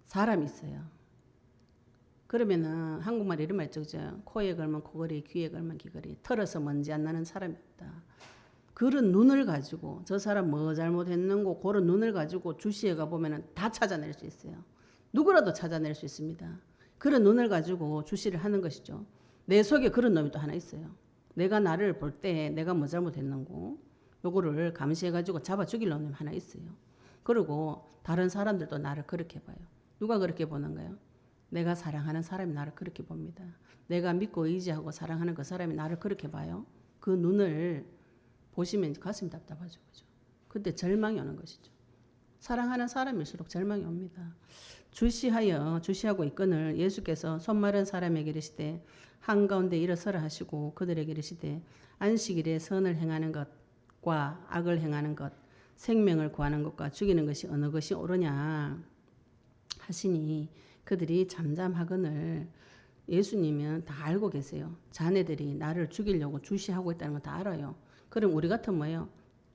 사람이 있어요. 그러면은 한국말에 이런 말 있죠. 코에 걸면 코걸이, 귀에 걸면 귀걸이. 털어서 먼지 안 나는 사람이 없다. 그런 눈을 가지고 저 사람 뭐 잘못했는고 그런 눈을 가지고 주시해 가보면 다 찾아낼 수 있어요. 누구라도 찾아낼 수 있습니다. 그런 눈을 가지고 주시를 하는 것이죠. 내 속에 그런 놈이 또 하나 있어요. 내가 나를 볼 때 내가 뭐 잘못했는고 요거를 감시해 가지고 잡아 죽일 놈이 하나 있어요. 그리고 다른 사람들도 나를 그렇게 봐요. 누가 그렇게 보는가요? 내가 사랑하는 사람이 나를 그렇게 봅니다. 내가 믿고 의지하고 사랑하는 그 사람이 나를 그렇게 봐요. 그 눈을 보시면 가슴이 답답하죠. 그죠? 그때 절망이 오는 것이죠. 사랑하는 사람일수록 절망이 옵니다. 주시하고 있거늘 예수께서 손 마른 사람에게 이르시되 한가운데 일어서라 하시고 그들에게 이르시되 안식일에 선을 행하는 것과 악을 행하는 것 생명을 구하는 것과 죽이는 것이 어느 것이 옳으냐 하시니 그들이 잠잠하거늘. 예수님은 다 알고 계세요. 자네들이 나를 죽이려고 주시하고 있다는 거 다 알아요. 그럼 우리 같은 뭐예요?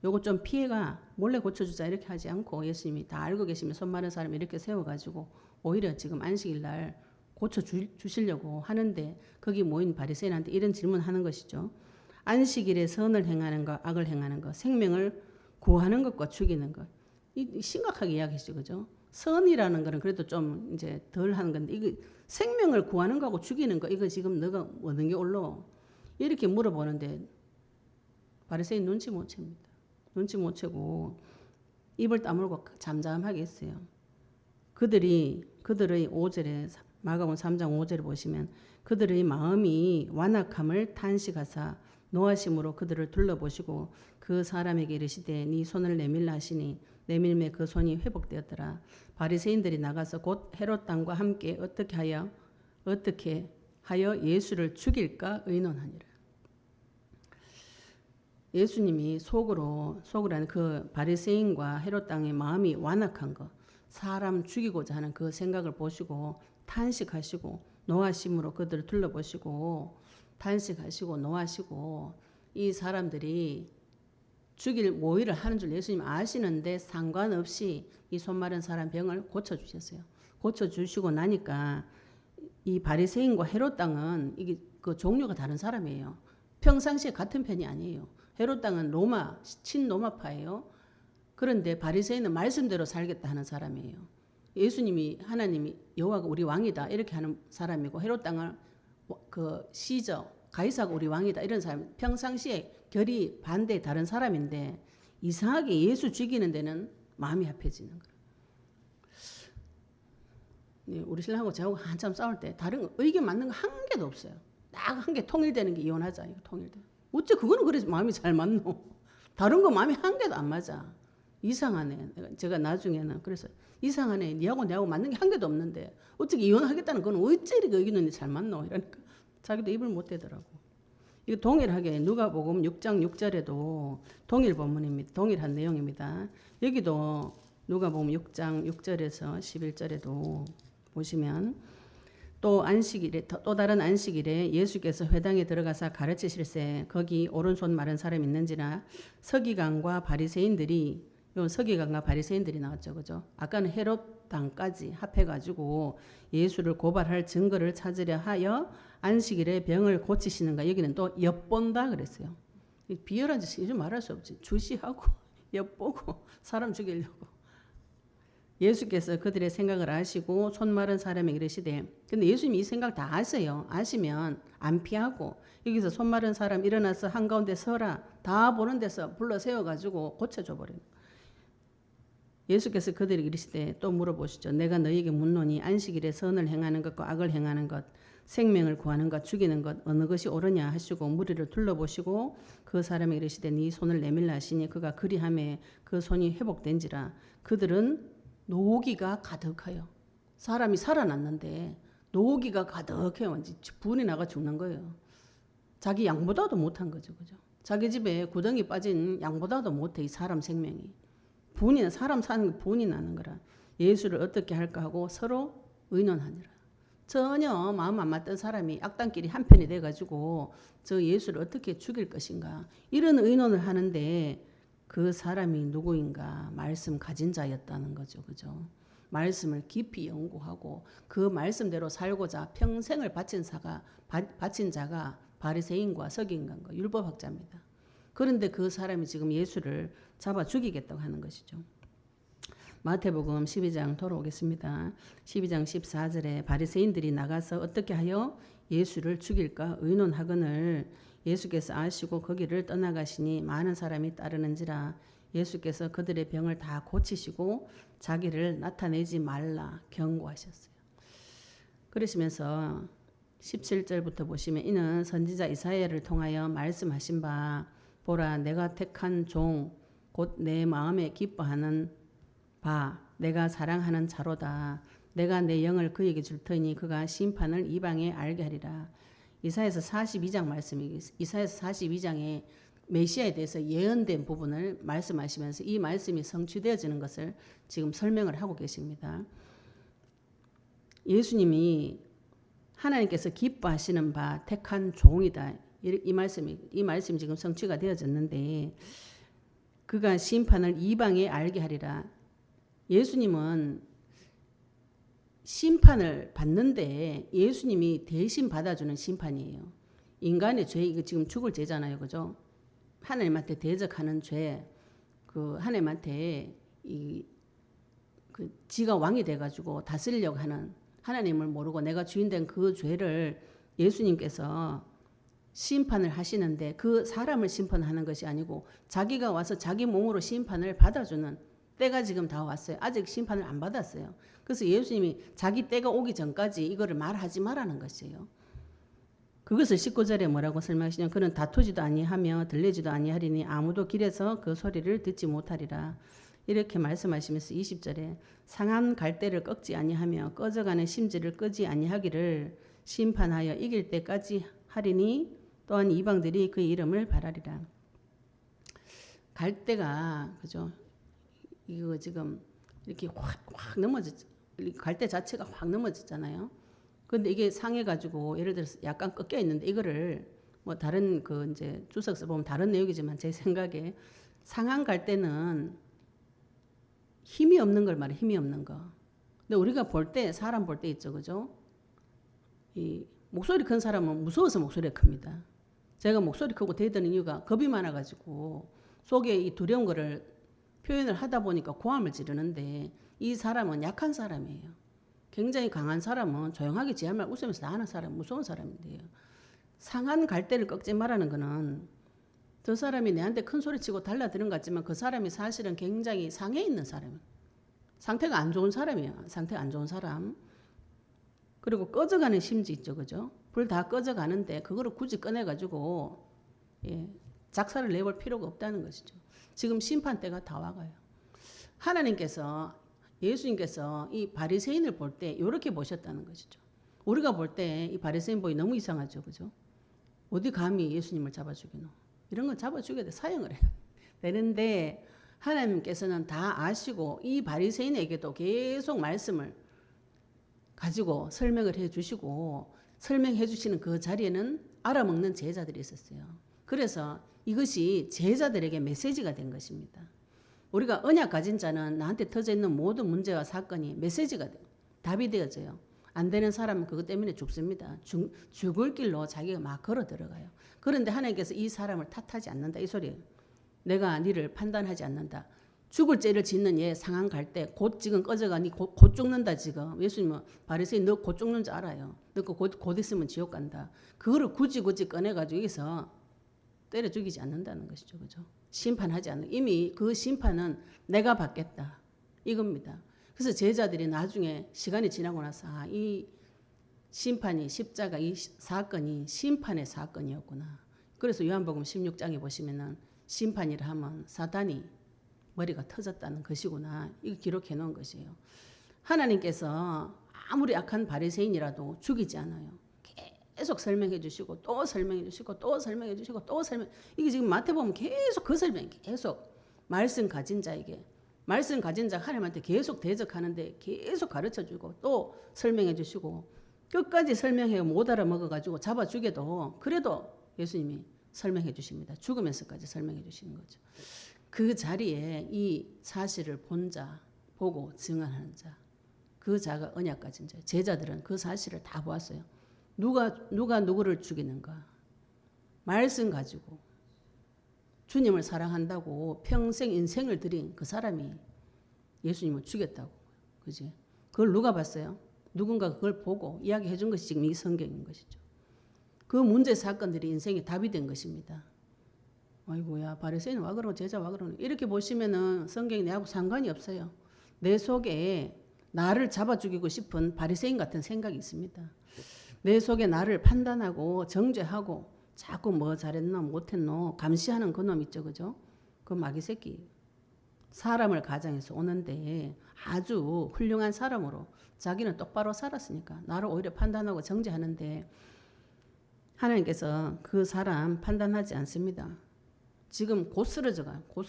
요거 좀 피해가 몰래 고쳐주자 이렇게 하지 않고 예수님이 다 알고 계시면 손 마른 사람 이렇게 세워가지고 오히려 지금 안식일 날 고쳐주시려고 하는데 거기 모인 바리새인한테 이런 질문하는 것이죠. 안식일에 선을 행하는 것, 악을 행하는 것, 생명을 구하는 것과 죽이는 것. 이 심각하게 이야기하시죠, 그죠? 선이라는 거는 그래도 좀 이제 덜 하는 건데 이거 생명을 구하는 거하고 죽이는 거 이거 지금 너가 얻는 게 옳로? 이렇게 물어보는데 바리새인 눈치 못 챕니다. 눈치 못 채고 입을 다물고 잠잠하게 했어요. 그들의 5절에 마가복음 3장 5절에 보시면 그들의 마음이 완악함을 탄식하사 노하심으로 그들을 둘러보시고 그 사람에게 이르시되 네 손을 내밀라 하시니 내밀매 그 손이 회복되었더라. 바리새인들이 나가서 곧 헤롯 왕과 함께 어떻게 하여 예수를 죽일까 의논하니라. 예수님이 속으로 하는 그 바리새인과 헤롯 왕의 마음이 완악한 거, 사람 죽이고자 하는 그 생각을 보시고 탄식하시고 노하심으로 그들을 둘러보시고 탄식하시고 노하시고 이 사람들이 죽일 모의를 하는 줄 예수님 아시는데 상관없이 이 손 마른 사람 병을 고쳐주셨어요. 고쳐주시고 나니까 이 바리새인과 헤롯 왕은 이게 그 종류가 다른 사람이에요. 평상시에 같은 편이 아니에요. 헤롯 왕은 친로마파예요. 그런데 바리새인은 말씀대로 살겠다 하는 사람이에요. 예수님이 하나님이 여호와가 우리 왕이다 이렇게 하는 사람이고 헤롯 왕은 그 시저 가이사가 우리 왕이다 이런 사람. 평상시에 결이 반대 다른 사람인데 이상하게 예수 죽이는 데는 마음이 합해지는 거예요. 네, 우리 신랑하고 저하고 한참 싸울 때 다른 거 의견 맞는 거 한 개도 없어요. 딱 한 개 통일되는 게 이혼하자 이거 통일돼. 어째 그거는 그래 마음이 잘 맞노? 다른 거 마음이 한 개도 안 맞아. 이상하네. 제가 나중에는 그래서 이상하네. 니하고 내하고 맞는 게 한 개도 없는데 어떻게 이혼하겠다는 건 어째 이렇게 의견이 잘 맞노? 이러니까 자기도 입을 못 대더라고. 이거 동일하게 누가복음 6장 6절에도 동일 본문입니다. 동일한 내용입니다. 여기도 누가복음 6장 6절에서 11절에도 보시면 또 안식일에 또 다른 안식일에 예수께서 회당에 들어가서 가르치실세 거기 오른손 마른 사람 있는지라 서기관과 바리새인들이 요 서기관과 바리새인들이 나왔죠. 그죠? 아까는 헤롯 당까지 합해가지고 예수를 고발할 증거를 찾으려 하여 안식일에 병을 고치시는가. 여기는 또 엿본다 그랬어요. 비열한 짓 이런 말할 수 없지. 주시하고 엿보고 사람 죽이려고. 예수께서 그들의 생각을 아시고 손 마른 사람에게 이르시되, 근데 예수님이 이 생각 다 아세요. 아시면 안 피하고 여기서 손 마른 사람 일어나서 한가운데 서라 다 보는 데서 불러 세워가지고 고쳐줘 버려요. 예수께서 그들에게 이르시되 또 물어보시죠. 내가 너희에게 묻노니 안식일에 선을 행하는 것과 악을 행하는 것, 생명을 구하는 것, 죽이는 것 어느 것이 옳으냐 하시고 무리를 둘러보시고 그 사람에게 이르시되 네 손을 내밀라 하시니 그가 그리하매 그 손이 회복된지라. 그들은 노기가 가득하여. 사람이 살아났는데 노기가 가득해요. 분이 나가 죽는 거예요. 자기 양보다도 못한 거죠. 그죠? 자기 집에 구덩이 빠진 양보다도 못해 이 사람 생명이. 분이 사람 사는 게 분이 나는 거라. 예수를 어떻게 할까 하고 서로 의논하니라. 전혀 마음 안 맞던 사람이 악단끼리 한편이 돼가지고 저 예수를 어떻게 죽일 것인가 이런 의논을 하는데 그 사람이 누구인가? 말씀 가진 자였다는 거죠. 그죠? 말씀을 깊이 연구하고 그 말씀대로 살고자 평생을 바친 자가 바리새인과 서기관과 율법학자입니다. 그런데 그 사람이 지금 예수를 잡아 죽이겠다고 하는 것이죠. 마태복음 12장 돌아오겠습니다. 12장 14절에 바리새인들이 나가서 어떻게 하여 예수를 죽일까 의논하거늘 예수께서 아시고 거기를 떠나가시니 많은 사람이 따르는지라. 예수께서 그들의 병을 다 고치시고 자기를 나타내지 말라 경고하셨어요. 그러시면서 17절부터 보시면 이는 선지자 이사야를 통하여 말씀하신 바 보라 내가 택한 종 곧 내 마음에 기뻐하는 바 내가 사랑하는 자로다. 내가 내 영을 그에게 줄 터니 그가 심판을 이방에 알게 하리라. 이사야서 42장 말씀이 이사야서 42장에 메시아에 대해서 예언된 부분을 말씀하시면서 이 말씀이 성취되어지는 것을 지금 설명을 하고 계십니다. 예수님이 하나님께서 기뻐하시는 바 택한 종이다. 이 말씀이 지금 성취가 되어졌는데 그가 심판을 이방에 알게 하리라. 예수님은 심판을 받는데 예수님이 대신 받아주는 심판이에요. 인간의 죄, 이거 지금 죽을 죄잖아요. 그죠? 하나님한테 대적하는 죄, 그 하나님한테 지가 왕이 돼가지고 다스리려고 하는 하나님을 모르고 내가 주인 된 그 죄를 예수님께서 심판을 하시는데 그 사람을 심판하는 것이 아니고 자기가 와서 자기 몸으로 심판을 받아주는 때가 지금 다 왔어요. 아직 심판을 안 받았어요. 그래서 예수님이 자기 때가 오기 전까지 이거를 말하지 말라는 것이에요. 그것을 19절에 뭐라고 설명하시냐면 그는 다투지도 아니하며 들리지도 아니하리니 아무도 길에서 그 소리를 듣지 못하리라. 이렇게 말씀하시면서 20절에 상한 갈대를 꺾지 아니하며 꺼져가는 심지를 끄지 아니하기를 심판하여 이길 때까지 하리니 또한 이방들이 그 이름을 바라리라. 갈대가 그죠? 이거 지금 이렇게 확 넘어졌죠. 갈대 자체가 확 넘어졌잖아요. 근데 이게 상해가지고 예를 들어서 약간 꺾여 있는데 이거를 뭐 다른 그 이제 주석서 보면 다른 내용이지만 제 생각에 상한 갈대는 힘이 없는 걸 말해. 힘이 없는 거. 근데 우리가 볼 때 사람 볼 때 있죠, 그죠? 이 목소리 큰 사람은 무서워서 목소리가 큽니다. 제가 목소리 크고 대드는 이유가 겁이 많아가지고 속에 이 두려운 거를 표현을 하다 보니까 고함을 지르는데 이 사람은 약한 사람이에요. 굉장히 강한 사람은 조용하게 지 할 말 웃으면서 다 하는 사람, 무서운 사람인데요. 상한 갈대를 꺾지 말라는 거는 저 사람이 내한테 큰 소리치고 달라드는 것 같지만 그 사람이 사실은 굉장히 상해 있는 사람, 상태가 안 좋은 사람이에요. 상태가 안 좋은 사람. 그리고 꺼져가는 심지 있죠, 그죠? 불 다 꺼져가는데 그거를 굳이 꺼내가지고 작사를 내볼 필요가 없다는 것이죠. 지금 심판 때가 다 와가요. 하나님께서 예수님께서 이 바리새인을 볼 때 이렇게 보셨다는 것이죠. 우리가 볼 때 이 바리새인 보이 너무 이상하죠, 그죠? 어디 감히 예수님을 잡아 죽이노? 이런 건 잡아 죽여야 돼, 사형을 해요. 되는데 하나님께서는 다 아시고 이 바리새인에게도 계속 말씀을 가지고 설명을 해 주시고 설명해 주시는 그 자리에는 알아먹는 제자들이 있었어요. 그래서 이것이 제자들에게 메시지가 된 것입니다. 우리가 언약 가진 자는 나한테 터져 있는 모든 문제와 사건이 메시지가 돼, 답이 되어져요. 안 되는 사람은 그것 때문에 죽습니다. 죽을 길로 자기가 막 걸어 들어가요. 그런데 하나님께서 이 사람을 탓하지 않는다 이 소리예요. 내가 니를 판단하지 않는다. 죽을 죄를 짓는 얘 상황 갈 때 곧 지금 꺼져가니 곧 죽는다 지금. 예수님은 바리새인 너 곧 죽는 줄 알아요. 너 곧 있으면 지옥 간다. 그거를 굳이 꺼내가지고 여기서 때려 죽이지 않는다는 것이죠. 그죠? 심판하지 않는. 이미 그 심판은 내가 받겠다. 이겁니다. 그래서 제자들이 나중에 시간이 지나고 나서 이 심판이 십자가 이 사건이 심판의 사건이었구나. 그래서 요한복음 16장에 보시면은 심판이라 하면 사단이 머리가 터졌다는 것이구나. 이거 기록해 놓은 것이에요. 하나님께서 아무리 악한 바리새인이라도 죽이지 않아요. 계속 설명해 주시고 또 설명해 주시고 또 설명해 주시고 또 설명. 이게 지금 마태복음 계속 그 설명 계속 말씀 가진 자에게 말씀 가진 자 하나님한테 계속 대적하는데 계속 가르쳐 주고 또 설명해 주시고 끝까지 설명해 못 알아먹어 가지고 잡아 죽여도 그래도 예수님이 설명해 주십니다. 죽으면서까지 설명해 주시는 거죠. 그 자리에 이 사실을 본 자, 보고 증언하는 자, 그 자가 언약 가진 자. 제자들은 그 사실을 다 보았어요. 누가 누구를 죽이는가? 말씀 가지고 주님을 사랑한다고 평생 인생을 들인 그 사람이 예수님을 죽였다고. 그지? 그걸 누가 봤어요? 누군가 그걸 보고 이야기해 준 것이 지금 이 성경인 것이죠. 그 문제 사건들이 인생의 답이 된 것입니다. 아이고야 바리새인 와 그러고 제자 와 그러고 이렇게 보시면은 성경이 내하고 상관이 없어요. 내 속에 나를 잡아 죽이고 싶은 바리새인 같은 생각이 있습니다. 내 속에 나를 판단하고 정죄하고 자꾸 뭐 잘했노 못했노 감시하는 그놈 있죠. 그죠? 그 마귀 새끼. 사람을 가장해서 오는데 아주 훌륭한 사람으로 자기는 똑바로 살았으니까 나를 오히려 판단하고 정죄하는데 하나님께서 그 사람 판단하지 않습니다. 지금 곧 쓰러져가. 곧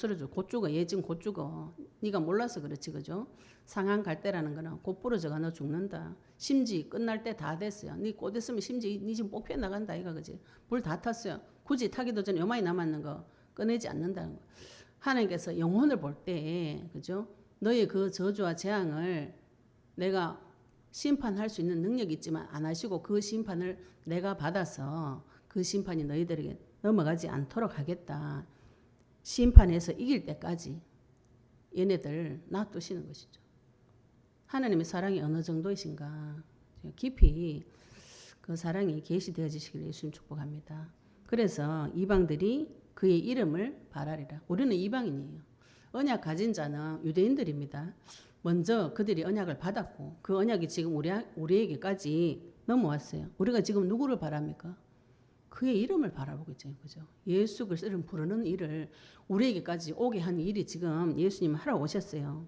죽어. 얘 지금 곧 죽어. 네가 몰라서 그렇지. 그죠? 상한 갈 때라는 거는 곧 부러져가. 너 죽는다. 심지 끝날 때 다 됐어요. 네 곧 있으면 심지 네 지금 뽑혀 나간다. 이거 그지? 불 다 탔어요. 굳이 타기도 전에 요만히 남았는 거 꺼내지 않는다는 거. 하나님께서 영혼을 볼 때, 그죠? 너의 그 저주와 재앙을 내가 심판할 수 있는 능력이 있지만 안 하시고 그 심판을 내가 받아서 그 심판이 너희들에게 넘어가지 않도록 하겠다. 심판에서 이길 때까지 얘네들 놔두시는 것이죠. 하나님의 사랑이 어느 정도이신가 깊이 그 사랑이 계시되어지시길 예수님 축복합니다. 그래서 이방들이 그의 이름을 바라리라. 우리는 이방인이에요. 언약 가진 자는 유대인들입니다. 먼저 그들이 언약을 받았고 그 언약이 지금 우리에게까지 넘어왔어요. 우리가 지금 누구를 바랍니까? 그의 이름을 바라보고 있잖아요. 그죠? 예수 그리스도를 부르는 일을 우리에게까지 오게 한 일이 지금 예수님 하러 오셨어요.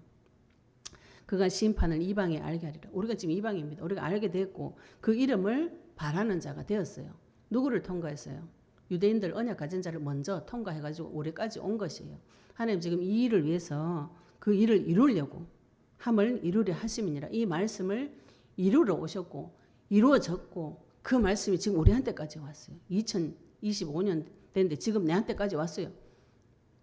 그가 심판을 이방에 알게 하리라. 우리가 지금 이방입니다. 우리가 알게 됐고 그 이름을 바라는 자가 되었어요. 누구를 통과했어요? 유대인들 언약 가진 자를 먼저 통과해가지고 우리까지 온 것이에요. 하나님 지금 이 일을 위해서 그 일을 이루려고 함을 이루려 하심이니라. 이 말씀을 이루러 오셨고 이루어졌고 그 말씀이 지금 우리한테까지 왔어요. 2025년 됐는데 지금 내한테까지 왔어요.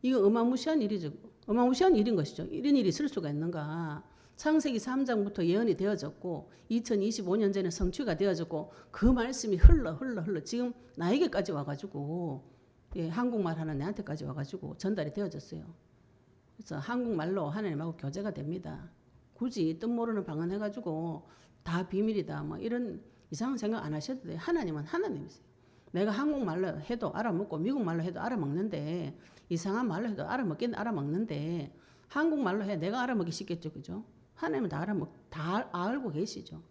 이거 어마무시한 일이죠. 어마무시한 일인 것이죠. 이런 일이 있을 수가 있는가. 창세기 3장부터 예언이 되어졌고 2025년 전에 성취가 되어졌고 그 말씀이 흘러 지금 나에게까지 와가지고 한국말 하는 내한테까지 와가지고 전달이 되어졌어요. 그래서 한국말로 하나님하고 교제가 됩니다. 굳이 뜻 모르는 방언해가지고 다 비밀이다 뭐 이런 이상한 생각 안 하셔도 돼요. 하나님은 하나님이세요. 내가 한국말로 해도 알아먹고 미국말로 해도 알아먹는데 이상한 말로 해도 알아먹는데 한국말로 해 내가 알아먹기 쉽겠죠. 그죠? 하나님은 다 알고 계시죠.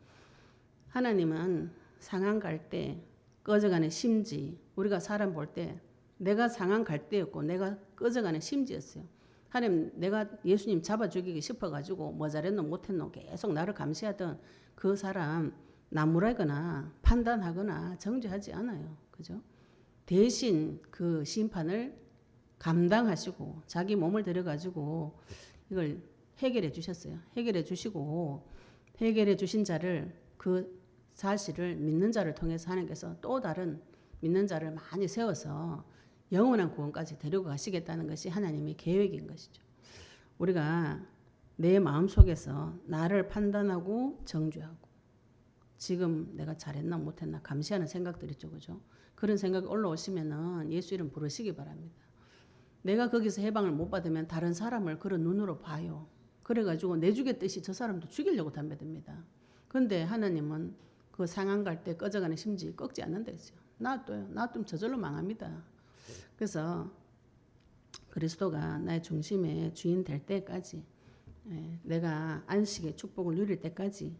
하나님은 상한 갈 때 꺼져가는 심지 우리가 사람 볼 때 내가 상한 갈 때였고 내가 꺼져가는 심지였어요. 하나님 내가 예수님 잡아 죽이기 싶어가지고 뭐 잘했노 못했노 계속 나를 감시하던 그 사람 나무라거나 판단하거나 정죄하지 않아요. 그죠? 대신 그 심판을 감당하시고 자기 몸을 들여가지고 이걸 해결해 주셨어요. 해결해 주시고 해결해 주신 자를 그 사실을 믿는 자를 통해서 하나님께서 또 다른 믿는 자를 많이 세워서 영원한 구원까지 데리고 가시겠다는 것이 하나님의 계획인 것이죠. 우리가 내 마음속에서 나를 판단하고 정죄하고 지금 내가 잘했나 못했나 감시하는 생각들 있죠. 그죠? 그런 생각이 올라오시면은 예수 이름 부르시기 바랍니다. 내가 거기서 해방을 못 받으면 다른 사람을 그런 눈으로 봐요. 그래가지고 내 죽였듯이 저 사람도 죽이려고 담배듭니다. 그런데 하나님은 그 상한 갈 때 꺼져가는 심지 꺾지 않는다 했어요. 놔둬요. 놔두면 저절로 망합니다. 그래서 그리스도가 나의 중심의 주인 될 때까지 내가 안식의 축복을 누릴 때까지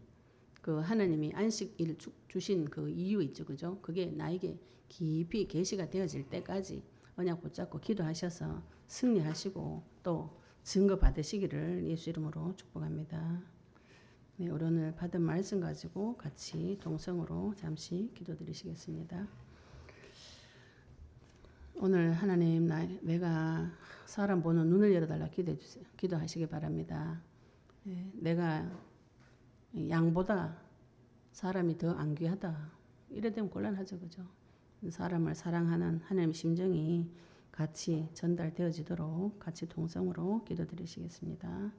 그 하나님이 안식일 주신 그 이유 있죠. 그죠? 그게 나에게 깊이 계시가 되어질 때까지 언약 붙잡고 기도하셔서 승리하시고 또 증거 받으시기를 예수 이름으로 축복합니다. 네, 오늘 받은 말씀 가지고 같이 동성으로 잠시 기도드리시겠습니다. 오늘 하나님 내가 사람 보는 눈을 열어달라 기도하시기 바랍니다. 내가 양보다 사람이 더 안 귀하다. 이래 되면 곤란하죠. 그죠? 사람을 사랑하는 하나님의 심정이 같이 전달되어지도록 같이 동성으로 기도드리시겠습니다.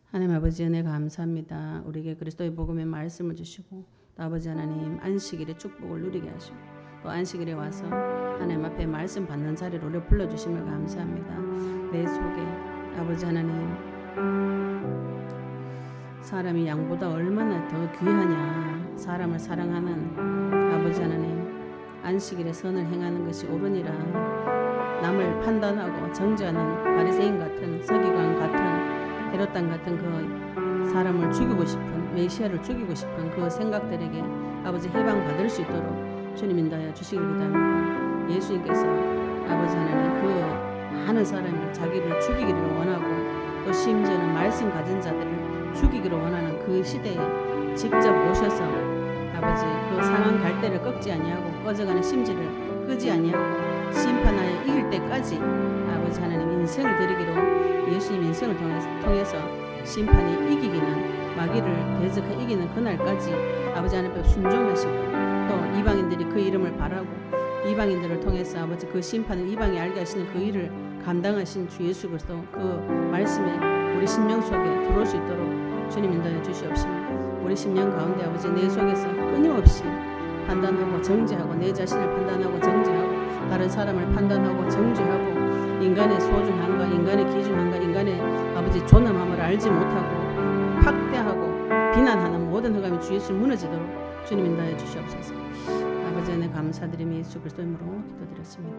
하나님 아버지 은혜 감사합니다. 우리에게 그리스도의 복음의 말씀을 주시고 또 아버지 하나님 안식일의 축복을 누리게 하시고 또 안식일에 와서 하나님 앞에 말씀 받는 자리로 우리 불러주심을 감사합니다. 내 속에 아버지 하나님 사람이 양보다 얼마나 더 귀하냐. 사람을 사랑하는 아버지 하나님 안식일에 선을 행하는 것이 옳으니라. 남을 판단하고 정죄하는 바리새인 같은 서기관 같은 헤롯당 같은 그 사람을 죽이고 싶은 메시아를 죽이고 싶은 그 생각들에게 아버지 해방 받을 수 있도록 주님 인도하여 주시기를 기도합니다. 예수님께서 아버지 하나님 그 많은 사람을 자기를 죽이기를 원하고 또 심지어는 말씀 가진 자들을 죽이기를 원하는 그 시대에 직접 오셔서 아버지 그 상한 갈대를 꺾지 아니하고 꺼져가는 심지를 끄지 아니하고 심판하여 이길 때까지 아버지 하나님 인생을 드리기로 예수님 인생을 통해서 심판이 이기기는 마귀를 대적해 이기는 그날까지 아버지 하나님 앞에 순종하시고 또 이방인들이 그 이름을 바라고 이방인들을 통해서 아버지 그 심판을 이방이 알게 하시는 그 일을 감당하신 주 예수 그리스도 그 말씀에 우리 심령 속에 들어올 수 있도록 주님 인도해 주시옵시며 우리 심령 가운데 아버지 내 속에서 끊임없이 판단하고 정죄하고 내 자신을 판단하고 정죄하고 다른 사람을 판단하고 정죄하고 인간의 소중함과 인간의 귀중함과 인간의 아버지 존엄함을 알지 못하고 팍대하고 비난하는 모든 흑암이 주 예수 무너지도록 주님 인도해 주시옵소서. 아버지 은혜 감사드리며 예수 그리스도 이름으로 기도드렸습니다.